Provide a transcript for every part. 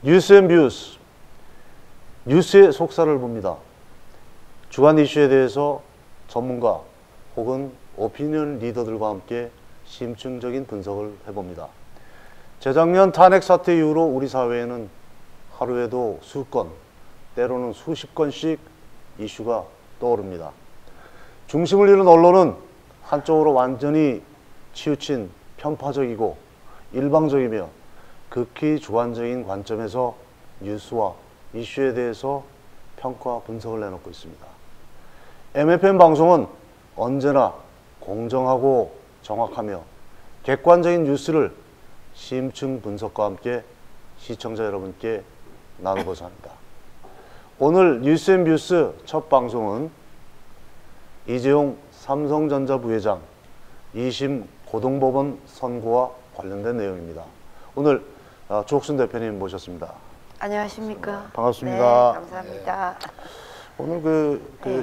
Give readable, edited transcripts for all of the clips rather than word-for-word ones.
뉴스앤뷰스, 뉴스의 속살을 봅니다. 주간 이슈에 대해서 전문가 혹은 오피니언 리더들과 함께 심층적인 분석을 해봅니다. 재작년 탄핵 사태 이후로 우리 사회에는 하루에도 수건, 때로는 수십 건씩 이슈가 떠오릅니다. 중심을 잃은 언론은 한쪽으로 완전히 치우친 편파적이고 일방적이며 극히 주관적인 관점에서 뉴스와 이슈에 대해서 평가 분석을 내놓고 있습니다. MFM 방송은 언제나 공정하고 정확하며 객관적인 뉴스를 심층 분석과 함께 시청자 여러분께 나누고자 합니다. 오늘 뉴스앤뷰스 첫 방송은 이재용 삼성전자 부회장 2심 고등법원 선고와 관련된 내용입니다. 오늘 주옥순 대표님 모셨습니다. 안녕하십니까. 반갑습니다. 네, 감사합니다. 오늘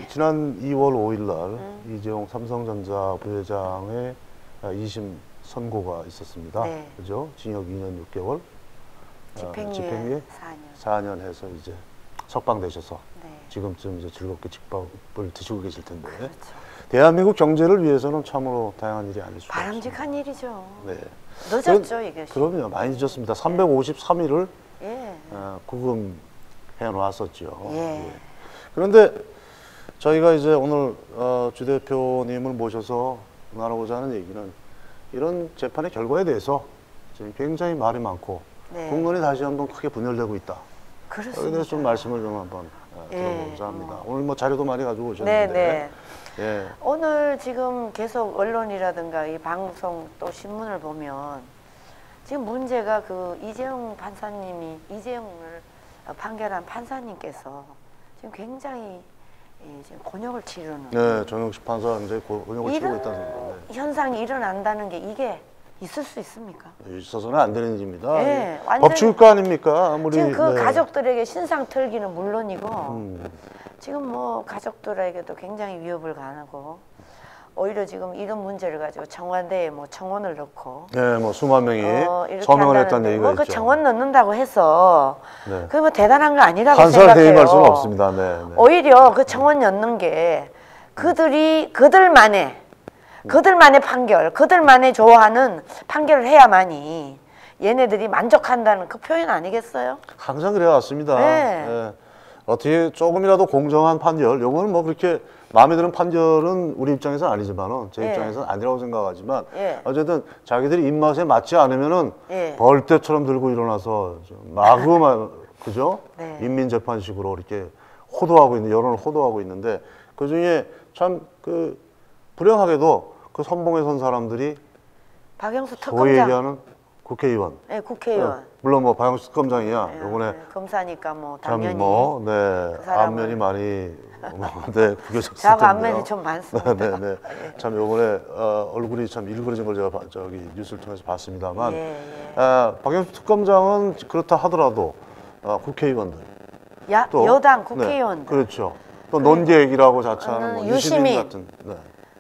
지난 2월 5일 날 이재용 삼성전자 부회장의 2심 선고가 있었습니다. 네. 그죠? 징역 2년 6개월, 집행유예 4년 해서 이제 석방되셔서 네. 지금쯤 이제 즐겁게 집밥을 드시고 계실 텐데. 그렇죠. 대한민국 경제를 위해서는 참으로 다양한 일이 아닐 수가 없습니다. 바람직한 일이죠. 네. 늦었죠, 이게. 그럼요. 많이 늦었습니다. 353일을 예. 구금해 놨었죠. 예. 예. 그런데 저희가 이제 오늘 주 대표님을 모셔서 나누고자 하는 얘기는 이런 재판의 결과에 대해서 지금 굉장히 말이 많고 네. 국론이 다시 한번 크게 분열되고 있다. 그렇습니다. 여기에 대해서 좀 말씀을 좀 한번 들어보고자 합니다. 오늘 뭐 자료도 많이 가지고 오셨는데. 네. 예. 오늘 지금 계속 언론이라든가 이 방송 또 신문을 보면 지금 문제가 그 이재용 판사님이 이재용을 판결한 판사님께서 지금 굉장히 지금 곤욕을 치르는. 네, 정영식 판사가 굉장히 곤욕을 치르고 있다는 거예요. 현상이 일어난다는 게 이게 있을 수 있습니까? 있어서는 안 되는 일입니다. 네, 법치국가 아닙니까? 아무리 지금 그 가족들에게 신상 털기는 물론이고 지금 뭐 가족들에게도 굉장히 위협을 가하고 오히려 지금 이런 문제를 가지고 청와대에 뭐 청원을 넣고 네, 뭐 수만 명이 서명을 했다는 얘기가 있죠. 그 청원 넣는다고 해서 네. 그게 뭐 대단한 거 아니라고 판사를 생각해요. 대임할 수는 없습니다. 네, 네. 오히려 그 청원 넣는 게 그들만의 판결, 그들만의 좋아하는 판결을 해야만이 얘네들이 만족한다는 그 표현 아니겠어요? 항상 그래왔습니다. 네. 네. 어떻게 조금이라도 공정한 판결, 요거는 뭐 그렇게 마음에 드는 판결은 우리 입장에서는 아니지만은 제 입장에서는 아니라고 생각하지만 어쨌든 자기들이 입맛에 맞지 않으면은 벌떼처럼 들고 일어나서 마구만 그죠? 네. 인민재판식으로 이렇게 호도하고 있는 여론을 호도하고 있는데 그 중에 참 그 불행하게도 그 선봉에 선 사람들이 박영수 소위 특검장. 얘기하는 국회의원. 네, 국회의원. 물론 뭐 박영수 특검장이야. 요번에 검사니까 뭐 참 당연히. 뭐 그 사람은 안면이 많이 네, 구겨졌을 자고 텐데요. 안면이 좀 많습니다. 네. 참 요번에 얼굴이 참 일그러진 걸 제가 저기 뉴스를 통해서 봤습니다만 박영수 특검장은 그렇다 하더라도 국회의원들 또 여당 국회의원들. 네, 그렇죠. 또 논객이라고 자처하는 뭐 유시민 같은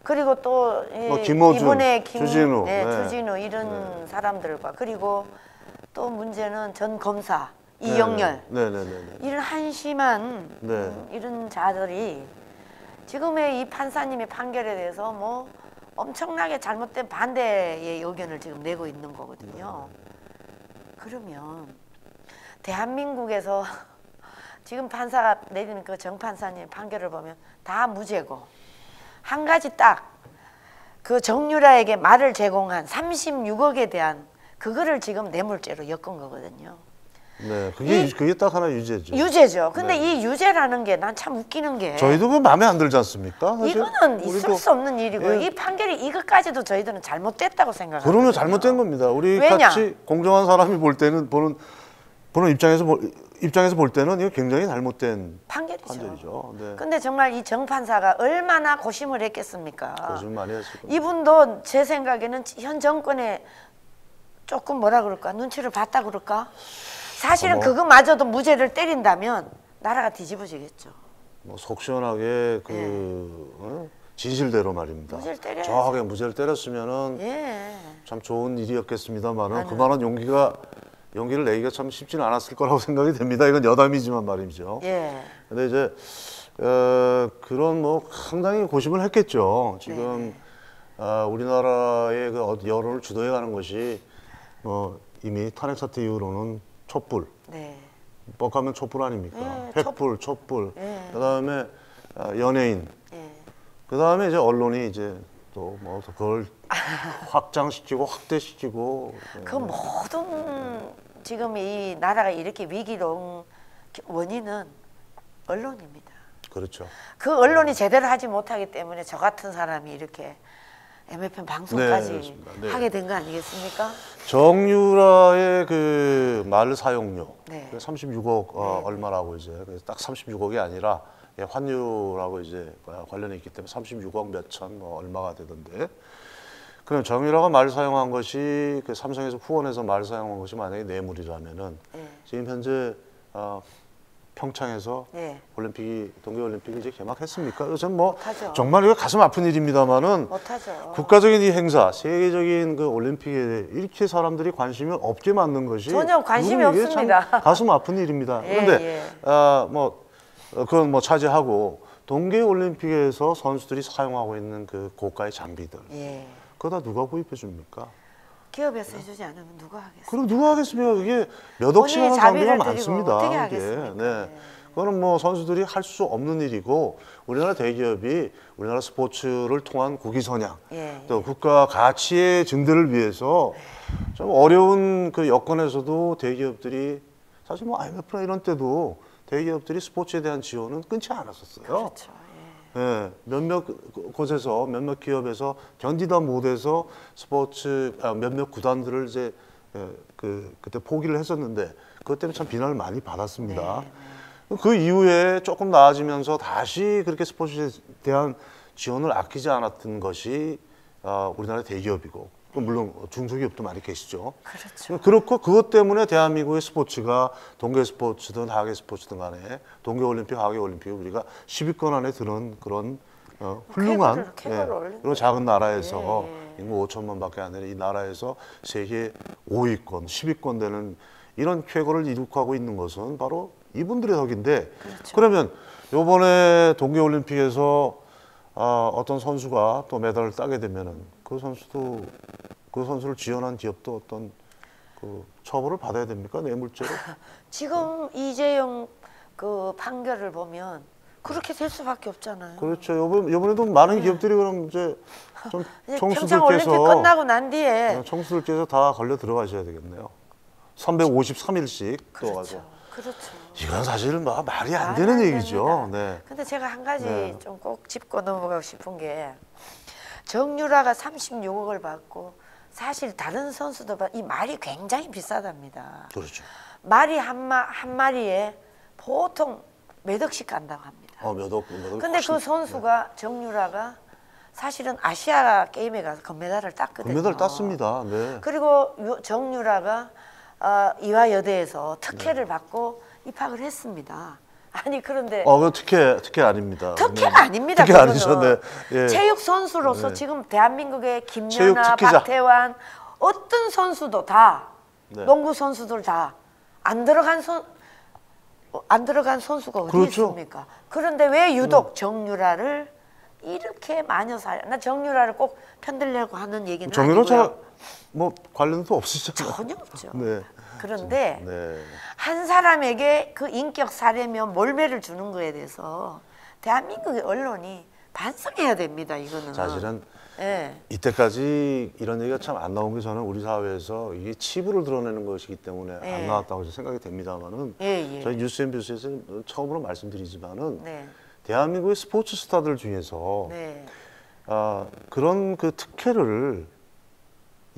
그리고 또 김어준, 이번에 주진우, 주진우 이런 사람들과 그리고 또 문제는 전 검사 이영렬 이런 한심한 이런 자들이 지금의 이 판사님의 판결에 대해서 뭐 엄청나게 잘못된 반대의 의견을 지금 내고 있는 거거든요. 그러면 대한민국에서 지금 판사가 내리는 그 정 판사님 판결을 보면 다 무죄고 한 가지 딱 그 정유라에게 말을 제공한 36억에 대한 그거를 지금 뇌물죄로 엮은 거거든요. 네, 그게 딱 하나 유죄죠. 유죄죠. 근데 이 유죄라는 게 난 참 웃기는 게 저희도 그 마음에 안 들지 않습니까? 사실? 이거는 있을 수 없는 일이고 이 판결이 이것까지도 저희들은 잘못됐다고 생각합니다. 그러면 잘못된 겁니다. 우리 같이 공정한 사람이 볼 때는 보는 입장에서 볼 때는 이거 굉장히 잘못된 판결이죠. 네. 근데 정말 이 정 판사가 얼마나 고심을 했겠습니까? 고심 많이 했을 겁니다. 이분도 제 생각에는 현 정권에 조금 뭐라 그럴까 눈치를 봤다 그럴까? 사실은 그거마저도 무죄를 때린다면 나라가 뒤집어지겠죠. 뭐 속 시원하게 진실대로 말입니다. 정확하게 무죄를 때렸으면은 참 좋은 일이었겠습니다만은 그만한 용기가 용기를 내기가 참 쉽지는 않았을 거라고 생각이 됩니다. 이건 여담이지만 말이죠. 예. 근데 이제 그런 뭐 상당히 고심을 했겠죠. 지금 우리나라의 그 여론을 주도해가는 것이 이미 탄핵 사태 이후로는 촛불, 네. 뻑하면 촛불 아닙니까? 예, 횃불, 촛불. 예. 그다음에 연예인. 예. 그다음에 이제 언론이 이제 또 뭐 그걸 확장시키고 확대시키고. 그 모든 지금 이 나라가 이렇게 위기로 원인은 언론입니다. 그렇죠. 그 언론이 제대로 하지 못하기 때문에 저 같은 사람이 이렇게 MFN 방송까지 네. 하게 된 거 아니겠습니까? 정유라의 그 말 사용료 네. 36억 얼마라고 이제 딱 36억이 아니라 환율하고 이제 관련이 있기 때문에 36억 몇천 뭐 얼마가 되던데. 그럼 정유라가 말 사용한 것이 그 삼성에서 후원해서 말 사용한 것이 만약에 뇌물이라면은 지금 현재 평창에서 동계올림픽이 이제 개막했습니까? 그래서 뭐 못하죠. 정말 이거 가슴 아픈 일입니다만은 못하죠. 국가적인 이 행사, 세계적인 그 올림픽에 이렇게 사람들이 관심이 없게 만든 것이 전혀 관심이 없습니다. 참 가슴 아픈 일입니다. 그런데 그건 뭐 차지하고 동계올림픽에서 선수들이 사용하고 있는 그 고가의 장비들, 그거 다 누가 구입해 줍니까? 기업에서 해주지 않으면 누가 하겠어요? 그럼 누가 하겠습니까? 그게 몇 억씩 하는 장비가 많습니다. 어떻게 하겠습니까? 네. 그거는 뭐 선수들이 할 수 없는 일이고 우리나라 대기업이 우리나라 스포츠를 통한 국위선양, 또 국가 가치의 증대를 위해서 좀 어려운 그 여건에서도 대기업들이 사실 뭐 IMF나 이런 때도 대기업들이 스포츠에 대한 지원은 끊지 않았었어요. 그렇죠. 예, 몇몇 곳에서 몇몇 기업에서 견디다 못해서 몇몇 구단들을 이제 그때 포기를 했었는데 그것 때문에 참 비난을 많이 받았습니다. 그 이후에 조금 나아지면서 다시 그렇게 스포츠에 대한 지원을 아끼지 않았던 것이 우리나라 대기업이고 물론 중소기업도 많이 계시죠. 그렇죠. 그렇고 그것 때문에 대한민국의 스포츠가 동계 스포츠든 하계 스포츠든 간에 동계올림픽, 하계올림픽 우리가 10위권 안에 드는 그런 훌륭한 그런 작은 나라에서 인구 5천만밖에 안 되는 이 나라에서 세계 5위권, 10위권 되는 이런 쾌거를 이룩하고 있는 것은 바로 이분들의 덕인데 그러면 이번에 동계올림픽에서 어떤 선수가 또 메달을 따게 되면은 그 선수를 지원한 기업도 어떤 그 처벌을 받아야 됩니까? 뇌물죄로? 지금 이재용 그 판결을 보면 그렇게 될 수밖에 없잖아요. 그렇죠. 이번에도 많은 기업들이 그럼 이제 좀 평창 올림픽 끝나고 난 뒤에 총수들께서 다 걸려 들어가셔야 되겠네요. 353일씩 또 가고. 그렇죠. 이건 사실은 말이 안 되는 얘기죠. 네. 근데 제가 한 가지 좀 꼭 짚고 넘어가고 싶은 게 정유라가 36억을 받고 사실 다른 선수도 이 말이 굉장히 비싸답니다. 그렇죠. 말이 한 마리에 보통 몇 억씩 간다고 합니다. 몇 억. 근데 그 선수가 정유라가 사실은 아시아 게임에 가서 금메달을 땄거든요. 금메달 땄습니다. 네. 그리고 정유라가 이화여대에서 특혜를 받고 입학을 했습니다. 아니 그런데 그 특혜 아닙니다. 특혜가 아닙니다. 특혜 아니죠. 네. 예. 체육 선수로서 지금 대한민국의 김연아, 박태환 어떤 선수도 다 농구 선수들 다 안 들어간 선수가 어디 있습니까? 그런데 왜 유독 정유라를 이렇게 나 정유라를 꼭 편들려고 하는 얘기는 아니고요. 정유라 뭐 관련도 없으시잖아요. 전혀 없죠. 네. 그런데 한 사람에게 그 인격 살해면 몰매를 주는 거에 대해서 대한민국의 언론이 반성해야 됩니다. 이거는 사실은 이때까지 이런 얘기가 참 안 나온 게 저는 우리 사회에서 이게 치부를 드러내는 것이기 때문에 안 나왔다고 생각이 됩니다만은 저희 뉴스 앤 뷰스에서 처음으로 말씀드리지만은 대한민국의 스포츠 스타들 중에서 그런 그 특혜를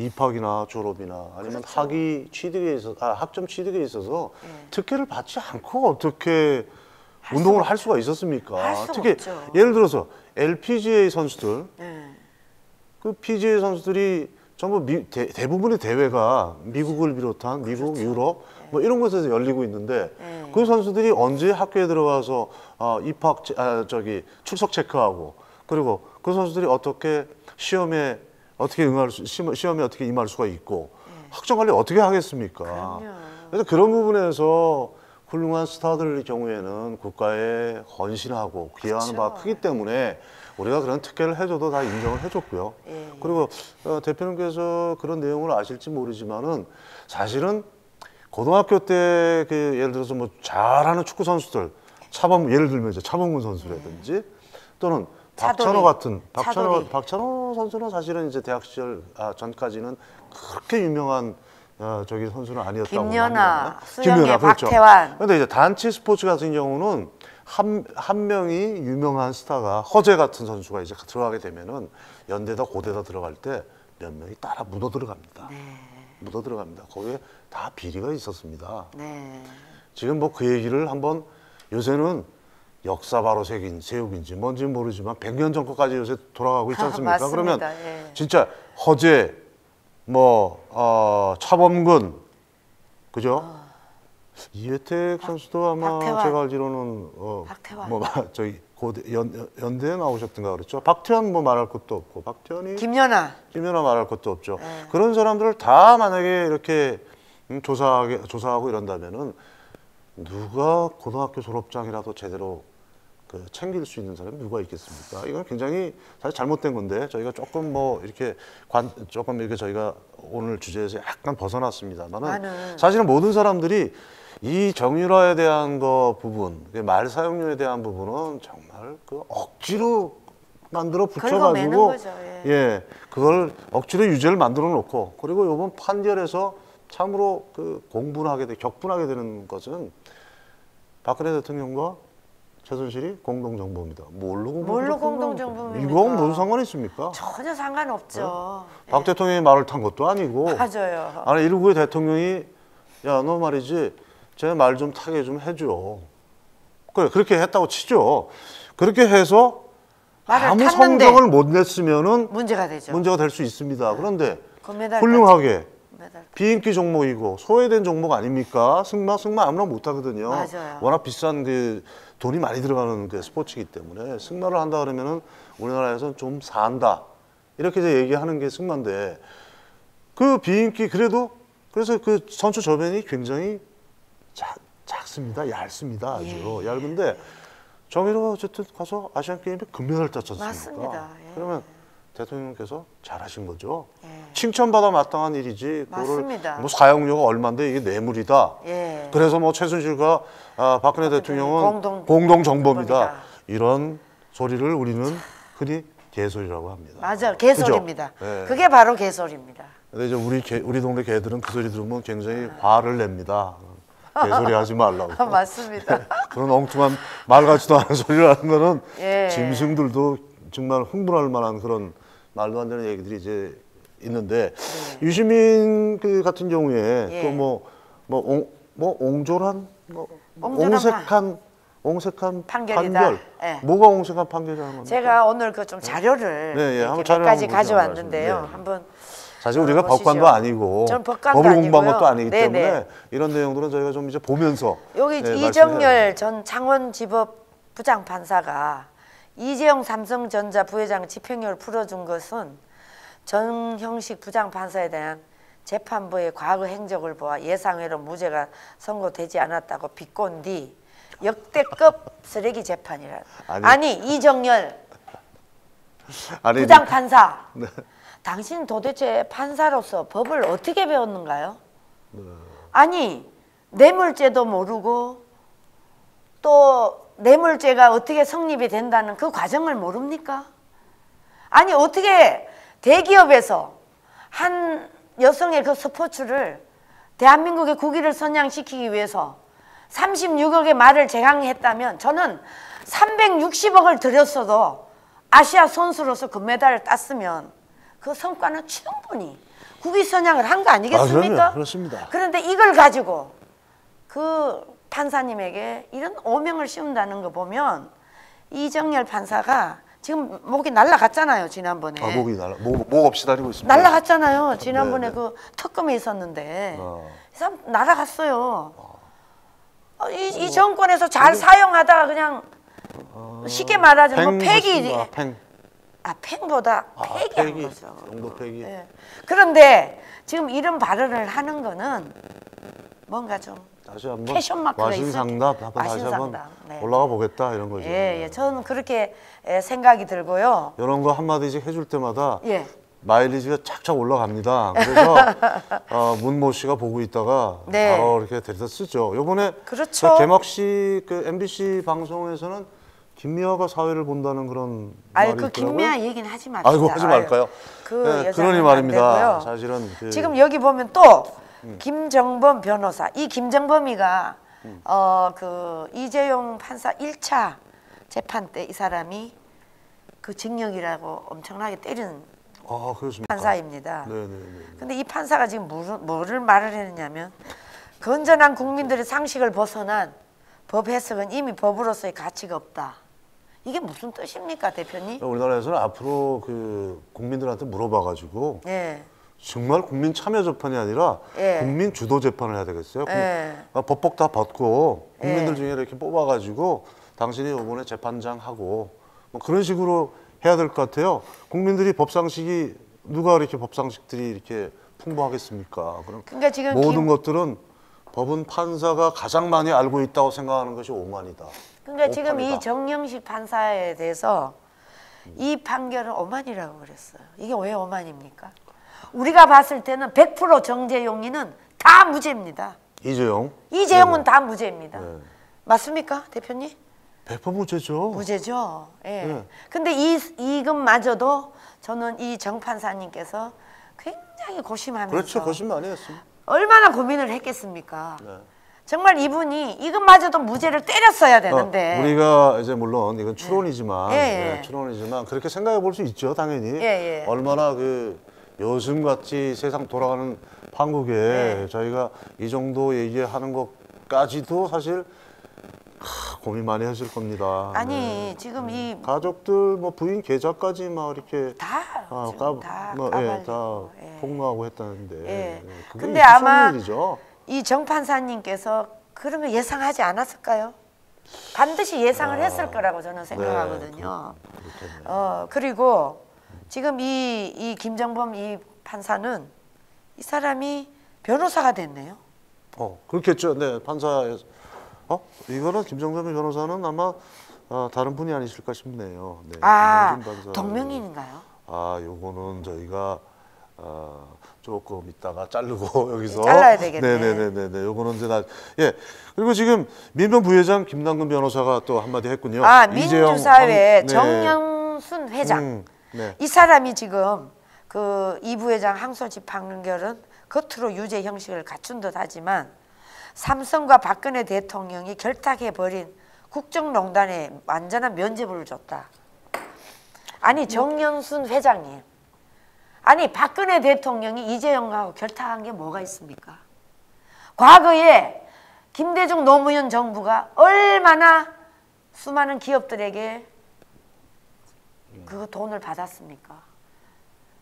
입학이나 졸업이나 아니면 학위 취득에 있어서 학점 취득에 있어서 특혜를 받지 않고 어떻게 운동을 할 수가 있었습니까? 특히 없죠. 예를 들어서 LPGA 선수들, 그 PGA 선수들이 전부 대부분의 대회가 미국을 비롯한 미국, 유럽 뭐 이런 곳에서 열리고 있는데 그 선수들이 언제 학교에 들어가서 출석 체크하고 그리고 그 선수들이 어떻게 시험에 어떻게 임할 수가 있고 학점 관리 어떻게 하겠습니까? 그럼요. 그래서 그런 부분에서 훌륭한 스타들 경우에는 국가에 헌신하고 기여하는 바가 크기 때문에 우리가 그런 특혜를 해줘도 다 인정을 해줬고요. 그리고 대표님께서 그런 내용을 아실지 모르지만은 사실은 고등학교 때 그 예를 들어서 뭐 잘하는 축구 선수들 예를 들면 이제 차범근 선수라든지 또는 박찬호 같은 박찬호 선수는 사실은 이제 대학 시절 전까지는 그렇게 유명한 저기 선수는 아니었다고 김연아, 수영의 박태환. 그런데 이제 단체 스포츠 같은 경우는 한 명이 유명한 스타가 허재 같은 선수가 이제 들어가게 되면은 연대다 고대다 들어갈 때 몇 명이 따라 묻어 들어갑니다. 묻어 들어갑니다. 거기에 다 비리가 있었습니다. 지금 뭐 그 얘기를 한번 요새는 역사 바로 세우기인지 뭔지는 모르지만 100년 전 것까지 요새 돌아가고 있지 않습니까? 맞습니다. 그러면 진짜 허재, 차범근, 그죠? 이회택 선수도 아마 박태환. 제가 알기로는 박태환. 저희 연대에 나오셨던가 그랬죠. 박태환 뭐 말할 것도 없고 김연아 말할 것도 없죠. 그런 사람들을 다 만약에 이렇게 조사하고 이런다면은 누가 고등학교 졸업장이라도 제대로 챙길 수 있는 사람이 누가 있겠습니까? 이건 굉장히 사실 잘못된 건데 저희가 조금 뭐 이렇게 조금 이렇게 저희가 오늘 주제에서 약간 벗어났습니다만은 사실은 모든 사람들이 이 정유라에 대한 부분, 말 사용료에 대한 부분은 정말 억지로 만들어 붙여가지고 그걸 억지로 유죄를 만들어 놓고 그리고 이번 판결에서 참으로 격분하게 되는 것은 박근혜 대통령과 최순실이 공동정보입니다. 뭘로 공동정보입니까? 이건 무슨 상관이 있습니까? 전혀 상관없죠. 박 대통령이 말을 탄 것도 아니고. 맞아요. 아니 일국의 대통령이 야 너 말이지 제 말 좀 타게 좀 해줘. 그래 그렇게 했다고 치죠. 그렇게 해서 아무 성적을 못 냈으면은 문제가 되죠. 문제가 될 수 있습니다. 그런데 훌륭하게 비인기 종목이고 소외된 종목 아닙니까? 승마 아무나 못 하거든요. 맞아요. 워낙 비싼 돈이 많이 들어가는 스포츠이기 때문에 승마를 한다 그러면은 우리나라에서는 좀 산다 이렇게 이제 얘기하는 게 승마인데 그 비인기 그래서 그 선수 저변이 굉장히 작습니다. 얇습니다. 아주 얇은데 정의로가 어쨌든 가서 아시안 게임에 금메달을 땄지 않습니까? 맞습니다. 그러면 대통령께서 잘하신 거죠. 칭찬받아 마땅한 일이지. 맞습니다. 뭐 사용료가 얼마인데 이게 뇌물이다. 그래서 뭐 최순실과 박근혜 대통령은 공동 정보입니다. 이런 소리를 우리는 흔히 개소리라고 합니다. 맞아, 개소리입니다. 그게 바로 개소리입니다. 근데 이제 우리 동네 개들은 그 소리 들으면 굉장히 화를 냅니다. 개소리 하지 말라고. 맞습니다. 그런 엉뚱한 말 같지도 않은 소리를 하는 거는 짐승들도 정말 흥분할 만한 그런 말도 안 되는 얘기들이 이제 있는데 유시민 같은 경우에 또 옹졸한 옹색한 판결. 뭐가 옹색한 판결이라는 겁니까? 제가 오늘 좀 자료를 몇 가지 가져왔는데요. 한번 사실 우리가 법관도 아니고 법을 공부한 것도 아니기 때문에 이런 내용들은 저희가 좀 이제 보면서 여기 이정열 전 창원지법 부장판사가 이재용 삼성전자 부회장 집행유예를 풀어준 것은 전형식 부장판사에 대한 재판부의 과거 행적을 보아 예상외로 무죄가 선고되지 않았다고 비꼰 뒤 역대급 쓰레기 재판이라. 아니 이정열 부장판사 당신 도대체 판사로서 법을 어떻게 배웠는가요? 아니 뇌물죄도 모르고 또 뇌물죄가 어떻게 성립이 된다는 그 과정을 모릅니까? 아니 어떻게 대기업에서 한 여성의 그 스포츠를 대한민국의 국위를 선양시키기 위해서 36억의 말을 제강했다면 저는 360억을 들였어도 아시아 선수로서 금메달을 땄으면 그 성과는 충분히 국위 선양을 한 거 아니겠습니까? 그렇습니다. 그런데 이걸 가지고 그 판사님에게 이런 오명을 씌운다는 거 보면 이정열 판사가 지금 목이 날라갔잖아요. 지난번에. 목 없이 다니고 있습니다. 날라갔잖아요. 지난번에 그 특검이 있었는데 이 사람 날아갔어요. 이 정권에서 잘 사용하다가 그냥 쉽게 말하자면 폐기. 팽보다 폐기한 거죠. 정도 폐기. 그런데 지금 이런 발언을 하는 거는 뭔가 좀 다시 한번 패션마크가 있을 와신상답 한번 다시 한번 올라가 보겠다 이런 거죠. 예, 저는 그렇게 생각이 들고요. 이런 거 한마디씩 해줄 때마다 예. 마일리지가 착착 올라갑니다. 그래서 문모 씨가 보고 있다가 바로 이렇게 데려다 쓰죠. 요번에 그렇죠. 개막식 그 MBC 방송에서는 김미아가 사회를 본다는 그런 말이 있더라고요. 김미아 얘기는 하지 맙시다. 아이고 하지 말까요? 그러니 말입니다. 사실은 지금 여기 보면 또 김정범 변호사, 이 김정범이가 그 이재용 판사 1차 재판 때 이 사람이 그 징역이라고 엄청나게 때린 판사입니다. 근데 이 판사가 지금 뭐를 말을 했냐면 건전한 국민들의 상식을 벗어난 법 해석은 이미 법으로서의 가치가 없다. 이게 무슨 뜻입니까, 대표님? 우리나라에서는 앞으로 그 국민들한테 물어봐가지고 정말 국민 참여 재판이 아니라 국민 주도 재판을 해야 되겠어요. 법복 다 벗고 국민들 중에 이렇게 뽑아가지고 당신이 이번에 재판장 하고 뭐 그런 식으로 해야 될 것 같아요. 국민들이 법상식이 누가 이렇게 법상식들이 이렇게 풍부하겠습니까? 그럼 그러니까 지금 모든 것들은 법은 판사가 가장 많이 알고 있다고 생각하는 것이 오만이다. 그러니까 지금 이 정영식 판사에 대해서 이 판결은 오만이라고 그랬어요. 이게 왜 오만입니까? 우리가 봤을 때는 100% 정재용이는 다 무죄입니다. 이재용은 다 무죄입니다. 맞습니까, 대표님? 100% 무죄죠. 무죄죠. 예. 근데 이것마저도 저는 이 정 판사님께서 굉장히 고심하면서 그렇죠. 고심 많이 했습니다. 얼마나 고민을 했겠습니까? 정말 이분이 이것마저도 무죄를 때렸어야 되는데 우리가 이제 물론 이건 추론이지만 추론이지만 그렇게 생각해 볼 수 있죠. 당연히 얼마나 그 요즘같이 세상 돌아가는 한국에 저희가 이 정도 얘기하는 것까지도 사실 고민 많이 하실 겁니다. 아니 지금 이 가족들 뭐 부인 계좌까지 막 이렇게 다 폭로하고 했다는데 근데 아마 이 정 판사님께서 그런 거 예상하지 않았을까요? 반드시 예상을 했을 거라고 저는 생각하거든요. 그리고 지금 이 김정범 이 판사는 이 사람이 변호사가 됐네요. 그렇겠죠. 네, 판사에서 이거는 김정범 변호사는 아마 다른 분이 아니실까 싶네요. 동명인인가요? 요거는 저희가 조금 이따가 자르고 여기서 잘라야 되겠네. 네네네네. 요거는 이제 그리고 지금 민변 부회장 김남근 변호사가 또 한마디 했군요. 민주사회 정영순 회장. 이 사람이 지금 그 이 부회장 항소심 판결은 겉으로 유죄 형식을 갖춘 듯하지만 삼성과 박근혜 대통령이 결탁해버린 국정농단에 완전한 면죄부를 줬다. 아니 정영순 회장님, 아니 박근혜 대통령이 이재용하고 결탁한 게 뭐가 있습니까? 과거에 김대중 노무현 정부가 얼마나 수많은 기업들에게 그 돈을 받았습니까?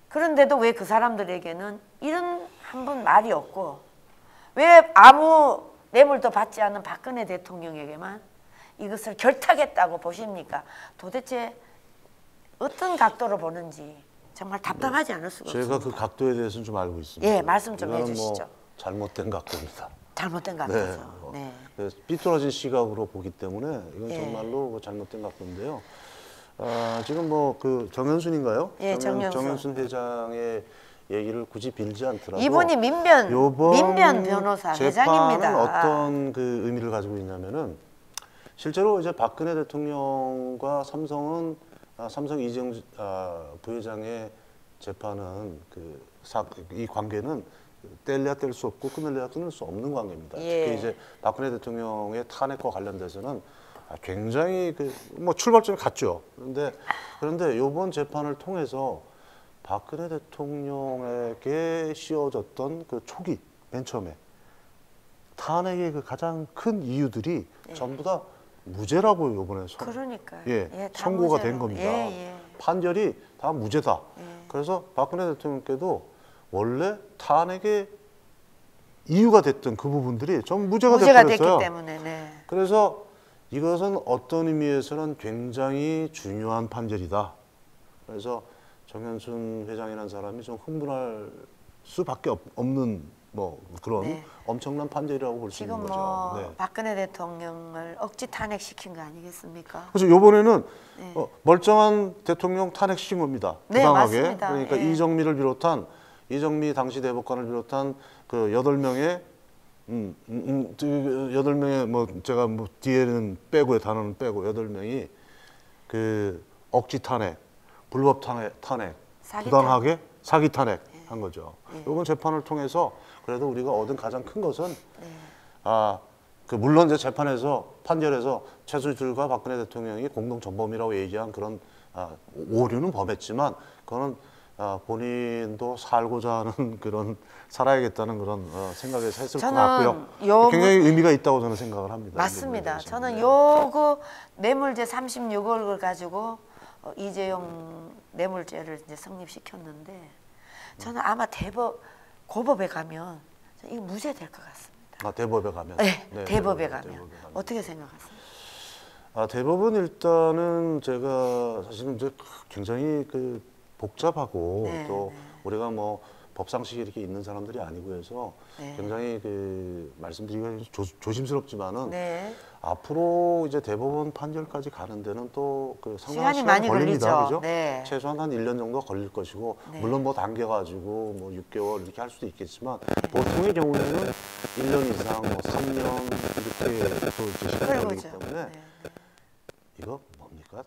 그런데도 왜 그 사람들에게는 이런 한 번 말이 없고 왜 아무 뇌물도 받지 않은 박근혜 대통령에게만 이것을 결탁했다고 보십니까? 도대체 어떤 각도로 보는지 정말 답답하지 않을 수가 없습니다. 제가 그 각도에 대해서는 좀 알고 있습니다. 말씀 좀 해주시죠. 잘못된 각도입니다. 잘못된 각도죠. 삐뚤어진 시각으로 보기 때문에 이건 정말로 잘못된 각도인데요. 지금 뭐 그 정현순인가요? 정현순 회장의 얘기를 굳이 빌지 않더라도 이분이 민변 변호사 회장입니다. 재판은 어떤 그 의미를 가지고 있냐면은 실제로 이제 박근혜 대통령과 삼성 이재용 부회장의 재판은 이 관계는 뗄래야 뗄 수 없고 끊을래야 끊을 수 없는 관계입니다. 특히 이제 박근혜 대통령의 탄핵과 관련돼서는 굉장히 뭐 출발점이 같죠. 그런데 이번 재판을 통해서 박근혜 대통령에게 씌워졌던 그 초기 맨 처음에 탄핵의 그 가장 큰 이유들이 전부 다 무죄라고 이번에 선고가 된 겁니다. 판결이 다 무죄다. 그래서 박근혜 대통령께도 원래 탄핵의 이유가 됐던 그 부분들이 전 무죄가 됐기 때문에. 그래서 이것은 어떤 의미에서는 굉장히 중요한 판결이다. 그래서 정현순 회장이라는 사람이 좀 흥분할 수밖에 없는 뭐 그런 엄청난 판결이라고 볼 수 있는 거죠. 지금 뭐 박근혜 대통령을 억지 탄핵시킨 거 아니겠습니까? 그래서 이번에는 멀쩡한 대통령 탄핵시킨 겁니다. 부당하게. 맞습니다. 그러니까 이정미를 비롯한 이정미 당시 대법관을 비롯한 그 8명의 8명의 뭐 제가 뭐 뒤에는 빼고의 단어는 빼고 8명이 그 억지 탄핵, 불법 탄핵, 부당하게 사기 탄핵 한 거죠. 이번 재판을 통해서 그래도 우리가 얻은 가장 큰 것은 물론 이제 재판에서 판결에서 최순실과 박근혜 대통령이 공동 전범이라고 얘기한 그런 오류는 범했지만 그거는 본인도 살고자 하는 그런 살아야겠다는 그런 생각에서 했을 것 같고요. 굉장히 의미가 있다고 저는 생각을 합니다. 맞습니다. 저는 요거 뇌물죄 36억을 가지고 이재용 뇌물죄를 이제 성립시켰는데 저는 아마 고법에 가면 이거 무죄 될 것 같습니다. 대법에 가면? 네, 대법에 가면. 어떻게 생각하세요? 대법은 일단은 제가 사실은 이제 굉장히 복잡하고 또 우리가 뭐 법상식이 이렇게 있는 사람들이 아니고 해서 굉장히 말씀드리기가 조심스럽지만은 앞으로 이제 대법원 판결까지 가는 데는 또 상당한 시간이 많이 걸립니다. 그죠? 최소한 한 1년 정도 걸릴 것이고 물론 뭐 당겨가지고 뭐 6개월 이렇게 할 수도 있겠지만 보통의 경우에는 1년 이상 뭐 3년 이렇게 또 이제 시간이 걸리기 때문에 이거 뭡니까?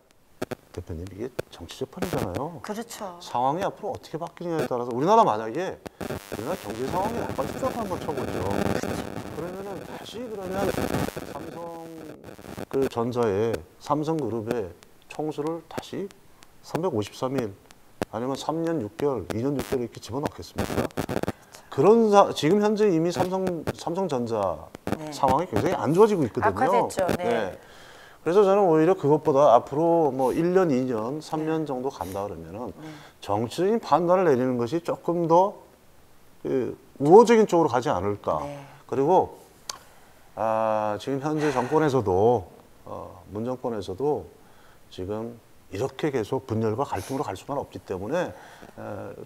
대표님 이게 정치 재판이잖아요. 그렇죠. 상황이 앞으로 어떻게 바뀌느냐에 따라서 우리나라 만약에 우리나라 경제 상황이 약간 추적 한번 쳐보죠. 그러면은 다시 그러면 삼성그룹의 총수를 다시 353일 아니면 3년 6개월, 2년 6개월 이렇게 집어넣겠습니까? 그런 지금 현재 이미 삼성전자 상황이 굉장히 안 좋아지고 있거든요. 악화됐죠. 그래서 저는 오히려 그것보다 앞으로 뭐 1년, 2년, 3년 정도 간다 그러면은 정치적인 판단을 내리는 것이 조금 더 우호적인 쪽으로 가지 않을까. 그리고 지금 현재 정권에서도 문 정권에서도 지금 이렇게 계속 분열과 갈등으로 갈 수는 없기 때문에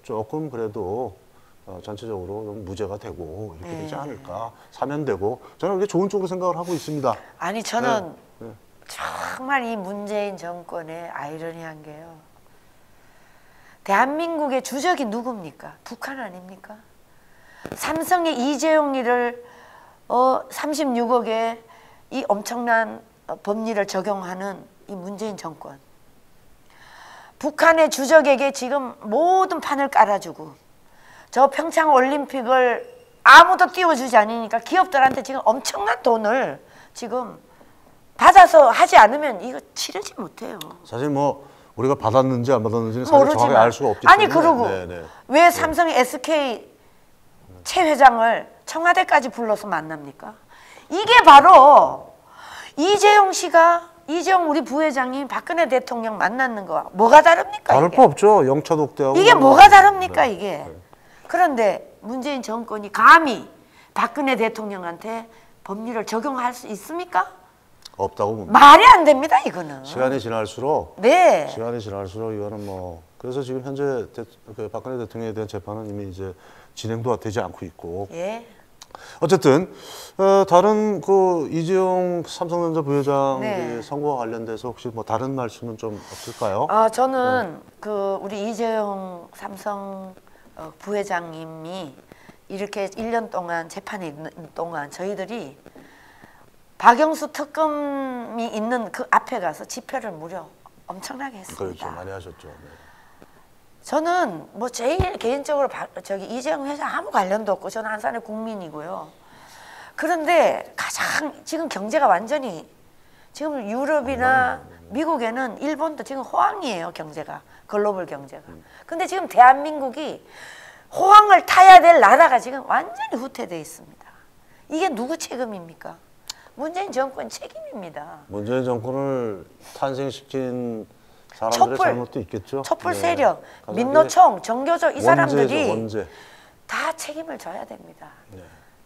조금 그래도 전체적으로 좀 무죄가 되고 이렇게 되지 않을까. 사면되고 저는 그게 좋은 쪽으로 생각을 하고 있습니다. 아니 저는 정말 이 문재인 정권의 아이러니한 게요. 대한민국의 주적이 누굽니까? 북한 아닙니까? 삼성의 이재용이를 36억의 이 엄청난 법리를 적용하는 이 문재인 정권. 북한의 주적에게 지금 모든 판을 깔아주고 저 평창 올림픽을 아무도 띄워주지 않으니까 기업들한테 지금 엄청난 돈을 지금 받아서 하지 않으면 이거 치르지 못해요. 사실 뭐 우리가 받았는지 안 받았는지는 사실 정확히 알 수가 없기 때문에. 아니 그러고 왜 삼성의 SK 최 회장을 청와대까지 불러서 만납니까? 이게 바로 이재용 우리 부회장이 박근혜 대통령 만났는 거와 뭐가 다릅니까? 다를 거 없죠. 영차 독대하고. 이게 뭐가 다릅니까 이게? 그런데 문재인 정권이 감히 박근혜 대통령한테 법률을 적용할 수 있습니까? 없다고 봅니다. 말이 안 됩니다, 이거는. 시간이 지날수록 이거는 뭐 그래서 지금 현재 박근혜 대통령에 대한 재판은 이미 이제 진행도 되지 않고 있고. 어쨌든 다른 이재용 삼성전자 부회장 선거와 관련돼서 혹시 뭐 다른 말씀은 좀 없을까요? 저는 우리 이재용 삼성 부회장님이 이렇게 1년 동안 재판에 있는 동안 저희들이 박영수 특검이 있는 그 앞에 가서 집회를 무려 엄청나게 했습니다. 그렇죠. 많이 하셨죠. 저는 뭐 제일 개인적으로 이재용 회장 아무 관련도 없고 저는 안산의 국민이고요. 그런데 가장 지금 경제가 완전히 지금 유럽이나 미국에는 일본도 지금 호황이에요. 경제가. 글로벌 경제가. 근데 지금 대한민국이 호황을 타야 될 나라가 지금 완전히 후퇴되어 있습니다. 이게 누구 책임입니까? 문재인 정권 책임입니다. 문재인 정권을 탄생시킨 사람들의 잘못도 있겠죠. 촛불 세력, 민노총, 정교조 이 사람들이 다 책임을 져야 됩니다.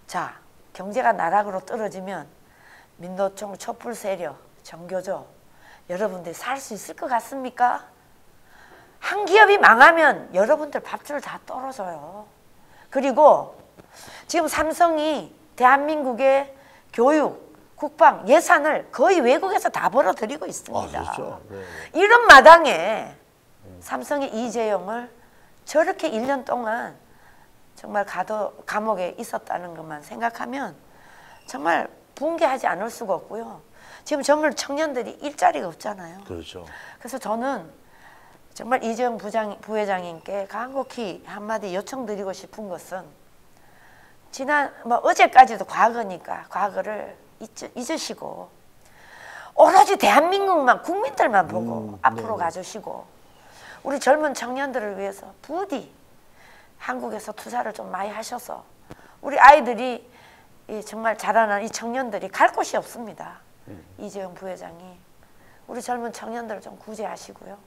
자, 경제가 나락으로 떨어지면 민노총, 촛불 세력, 정교조 여러분들 살 수 있을 것 같습니까? 한 기업이 망하면 여러분들 밥줄 다 떨어져요. 그리고 지금 삼성이 대한민국의 교육, 국방 예산을 거의 외국에서 다 벌어들이고 있습니다. 그렇죠. 네. 이런 마당에 삼성의 이재용을 저렇게 1년 동안 정말 감옥에 있었다는 것만 생각하면 정말 붕괴하지 않을 수가 없고요. 지금 정말 청년들이 일자리가 없잖아요. 그렇죠. 그래서 저는 정말 이재용 부회장님께 간곡히 한마디 요청드리고 싶은 것은 어제까지도 과거니까 과거를 잊으시고 오로지 대한민국만 국민들만 보고 앞으로 가주시고 우리 젊은 청년들을 위해서 부디 한국에서 투자를 좀 많이 하셔서 우리 아이들이 정말 자라난 이 청년들이 갈 곳이 없습니다. 이재용 부회장이 우리 젊은 청년들을 좀 구제하시고요.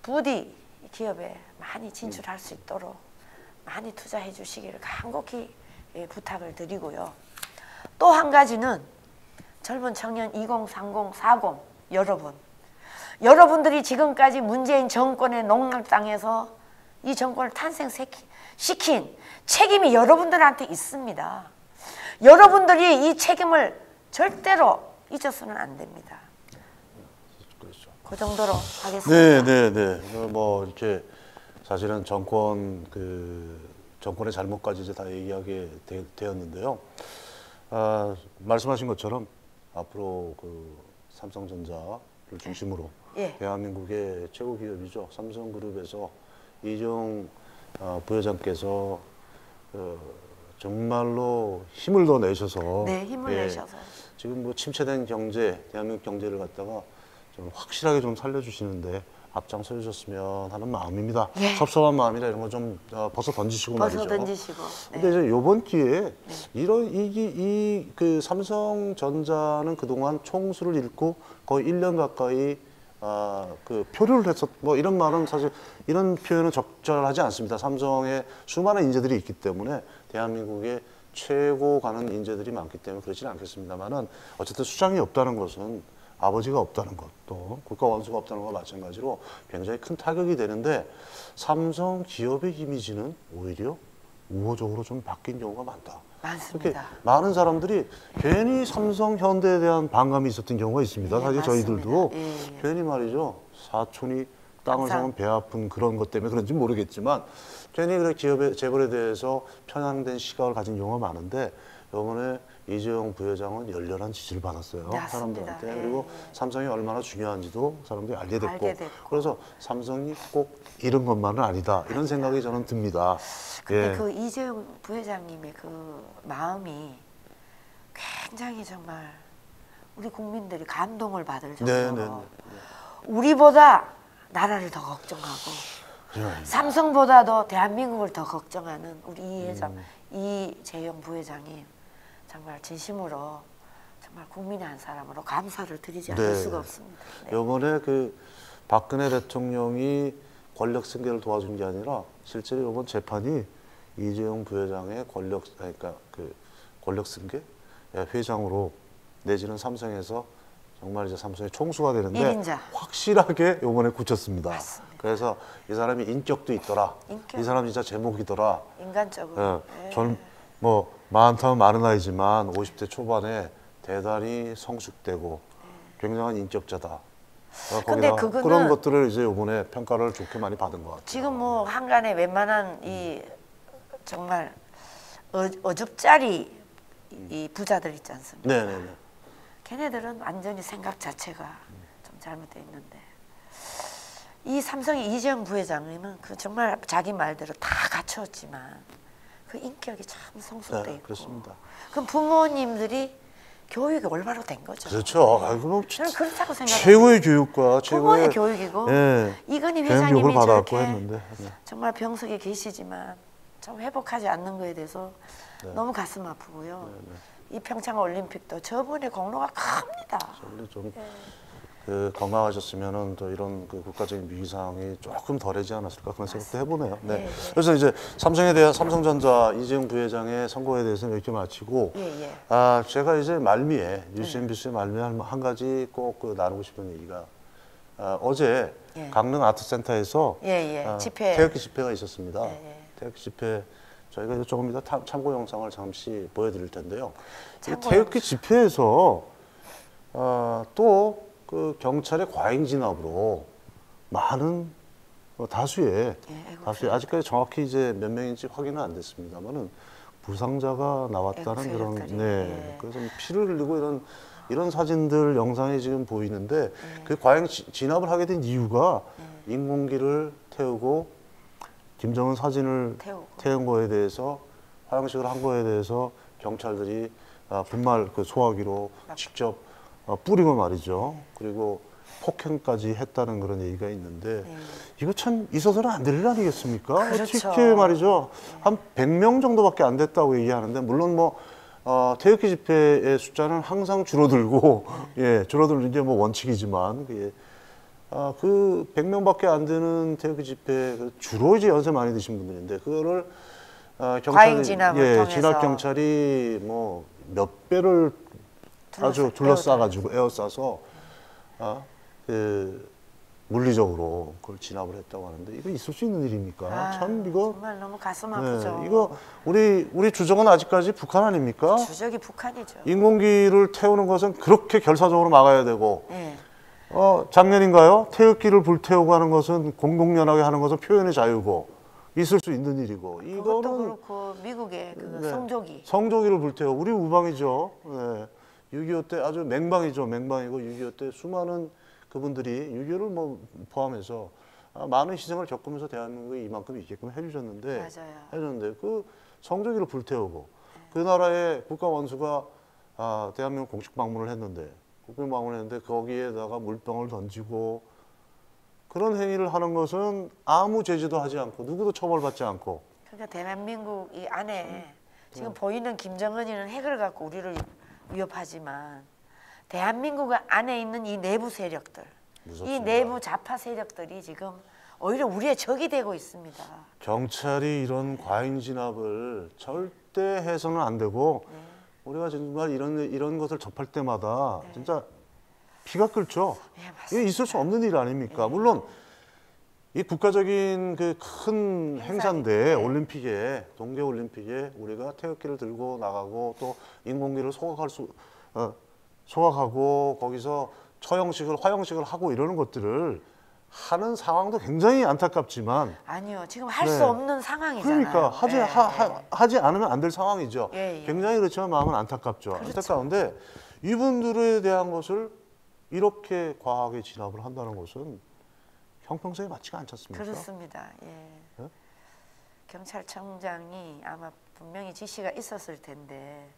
부디 기업에 많이 진출할 수 있도록 많이 투자해 주시기를 간곡히 부탁을 드리고요. 또 한 가지는 젊은 청년 2030, 40 여러분들이 지금까지 문재인 정권의 농락당해서 이 정권을 탄생시킨 책임이 여러분들한테 있습니다. 여러분들이 이 책임을 절대로 잊어서는 안 됩니다. 그렇죠. 그 정도로 하겠습니다. 네. 뭐 이렇게 사실은 정권의 잘못까지 이제 다 얘기하게 되었는데요. 말씀하신 것처럼 앞으로 삼성전자를 중심으로 대한민국의 최고 기업이죠. 삼성그룹에서 이재용 부회장께서 정말로 힘을 더 내셔서 힘을 내셔서 지금 뭐 침체된 경제, 대한민국 경제를 갖다가 좀 확실하게 좀 살려주시는데 앞장서 주셨으면 하는 마음입니다. 섭섭한 마음이라 이런 거 좀 벗어 던지시고 말이죠. 근데 이제 이번 기회에 그 삼성전자는 그동안 총수를 잃고 거의 1년 가까이 그 표류를 했었 뭐 이런 말은 사실 이런 표현은 적절하지 않습니다. 삼성에 수많은 인재들이 있기 때문에 대한민국의 최고 가는 인재들이 많기 때문에 그렇지는 않겠습니다만은 어쨌든 수장이 없다는 것은 아버지가 없다는 것, 또 국가 원수가 없다는 것과 마찬가지로 굉장히 큰 타격이 되는데 삼성 기업의 이미지는 오히려 우호적으로 좀 바뀐 경우가 많다. 많습니다. 이렇게 많은 사람들이 괜히 삼성, 현대에 대한 반감이 있었던 경우가 있습니다. 사실 저희들도 괜히 말이죠. 사촌이 땅을 사면 배 아픈 그런 것 때문에 그런지 모르겠지만 괜히 그래 기업의 재벌에 대해서 편향된 시각을 가진 경우가 많은데 이번에 이재용 부회장은 열렬한 지지를 받았어요. 사람들한테. 그리고 삼성이 얼마나 중요한지도 사람들이 알게 됐고. 그래서 삼성이 꼭 이런 것만은 아니다. 이런 생각이 저는 듭니다. 근데 그 이재용 부회장님의 그 마음이 굉장히 정말 우리 국민들이 감동을 받을 정도로 우리보다 나라를 더 걱정하고 삼성보다도 대한민국을 더 걱정하는 우리 이재용 부회장이 정말 진심으로 정말 국민의 한 사람으로 감사를 드리지 않을 수가 없습니다. 이번에 그 박근혜 대통령이 권력 승계를 도와준 게 아니라 실제로 이번 재판이 이재용 부회장의 권력 승계 회장으로 내지는 삼성에서 정말 이제 삼성의 총수가 되는데 1인자. 확실하게 이번에 굳혔습니다. 맞습니다. 그래서 이 사람이 인격도 있더라. 이 사람 진짜 제목이더라. 인간적으로. 뭐 많다면 많은 나이지만 50대 초반에 대단히 성숙되고 굉장한 인격자다. 근데 그거는 그런 것들을 이제 이번에 평가를 좋게 많이 받은 것 같아요. 지금 뭐 한간에 웬만한 이 정말 어줍짜리 이 부자들 있지 않습니까? 네네네. 걔네들은 완전히 생각 자체가 좀 잘못되어 있는데 이 삼성의 이재용 부회장님은 그 정말 자기 말대로 다 갖추었지만 그 인격이 참 성숙돼 있고. 그렇습니다. 그럼 부모님들이 교육이 올바로 된 거죠. 그렇죠. 저는 그렇다고 생각합니다. 최고의 교육과 최고의 교육이고 이건희 회장님이 저렇게 정말 병석에 계시지만 좀 회복하지 않는 거에 대해서 너무 가슴 아프고요. 이 평창 올림픽도 저분의 공로가 큽니다. 좀 건강하셨으면은 또 이런 그 국가적인 위상이 조금 덜하지 않았을까 그런 생각도 해보네요. 그래서 이제 삼성전자 이재용 부회장의 선거에 대해서는 이렇게 마치고, 제가 이제 말미에 뉴스 MBC의 말미에 한 가지 꼭 나누고 싶은 얘기가 어제 강릉 아트센터에서 집회. 태극기 집회가 있었습니다. 태극기 집회 저희가 조금 이따 참고 영상을 잠시 보여드릴 텐데요. 태극기 집회에서 또 그 경찰의 과잉 진압으로 많은 다수의 아직까지 정확히 이제 몇 명인지 확인은 안 됐습니다만은 부상자가 나왔다는 그런 그래서 피를 흘리고 이런 사진들 영상이 지금 보이는데 그 과잉 진압을 하게 된 이유가 인공기를 태우고 김정은 사진을 태운 거에 대해서 화형식을 한 거에 대해서 경찰들이 분말 그 소화기로 직접 뿌리고 말이죠. 그리고 폭행까지 했다는 그런 얘기가 있는데 이거 참 있어서는 안 될 일 아니겠습니까? 그렇죠. 어떻게 말이죠. 한 100명 정도밖에 안 됐다고 얘기하는데 물론 뭐 태극기 집회의 숫자는 항상 줄어들고 줄어드는 게 뭐 원칙이지만 그 100명밖에 안 되는 태극기 집회 주로 이제 연세 많이 드신 분들인데 그거를 과잉 진압을 통해서 진압 경찰이 뭐 몇 배를 아주 둘러싸가지고 에워싸서 물리적으로 그걸 진압을 했다고 하는데 이거 있을 수 있는 일입니까? 참 이거 정말 너무 가슴 아프죠. 이거 우리 주적은 아직까지 북한 아닙니까? 주적이 북한이죠. 인공기를 태우는 것은 그렇게 결사적으로 막아야 되고 작년인가요? 태극기를 불태우고 하는 것은 공공연하게 하는 것은 표현의 자유고 있을 수 있는 일이고 그것도 이거는 그렇고 미국의 그 성조기를 불태워 우리 우방이죠. 6.25 때 아주 맹방이죠. 맹방이고 6.25 때 수많은 그분들이 6.25를 뭐 포함해서 많은 희생을 겪으면서 대한민국이 이만큼 있게끔 해주셨는데 그 성조기를 불태우고 그 나라의 국가 원수가 대한민국 공식 방문을 했는데 국빈 방문을 했는데 거기에다가 물병을 던지고 그런 행위를 하는 것은 아무 제재도 하지 않고 누구도 처벌받지 않고 그러니까 대한민국 이 안에 지금 보이는 김정은이는 핵을 갖고 우리를 위협하지만 대한민국 안에 있는 이 내부 세력들 무섭습니다. 이 내부 좌파 세력들이 지금 오히려 우리의 적이 되고 있습니다. 경찰이 이런 과잉 진압을 절대 해서는 안 되고 우리가 정말 이런 것을 접할 때마다 진짜 피가 끓죠. 이게 있을 수 없는 일 아닙니까? 물론 이 국가적인 그 큰 행사인데 올림픽에 동계 올림픽에 우리가 태극기를 들고 나가고 또 인공기를 소각하고 거기서 화형식을 하고 이러는 것들을 하는 상황도 굉장히 안타깝지만 아니요 지금 할 수 없는 상황이잖아요. 그러니까 하지 않으면 안 될 상황이죠. 굉장히 그렇지만 마음은 안타깝죠. 안타까운데 이분들에 대한 것을 이렇게 과하게 진압을 한다는 것은 형평성에 맞지가 않지 않습니까? 그렇습니다. 경찰청장이 아마 분명히 지시가 있었을 텐데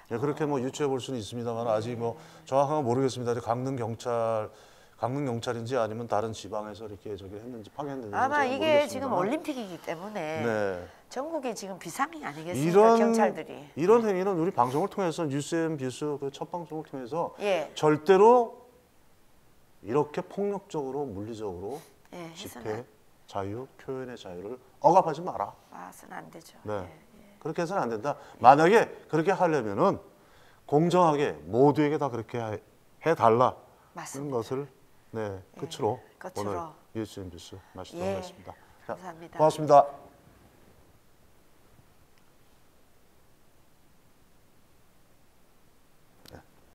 그렇게 뭐 유추해 볼 수는 있습니다만 아직 뭐 정확한 건 모르겠습니다. 강릉 경찰인지 아니면 다른 지방에서 이렇게 저기 했는지 파견했는지 아마 이게 지금 올림픽이기 때문에 전국에 지금 비상이 아니겠습니까? 경찰들이 이런 행위는 우리 방송을 통해서 뉴스앤뷰스 그 첫 방송을 통해서 절대로 이렇게 폭력적으로 물리적으로 집회 자유, 표현의 자유를 억압하지 마라. 봐서는 안 되죠. 그렇게 해서는 안 된다. 만약에 그렇게 하려면은 공정하게 모두에게 다 그렇게 해달라. 하는 것을 끝으로 오늘 뉴스앤뷰스 마치도록 하겠습니다. 감사합니다. 고맙습니다.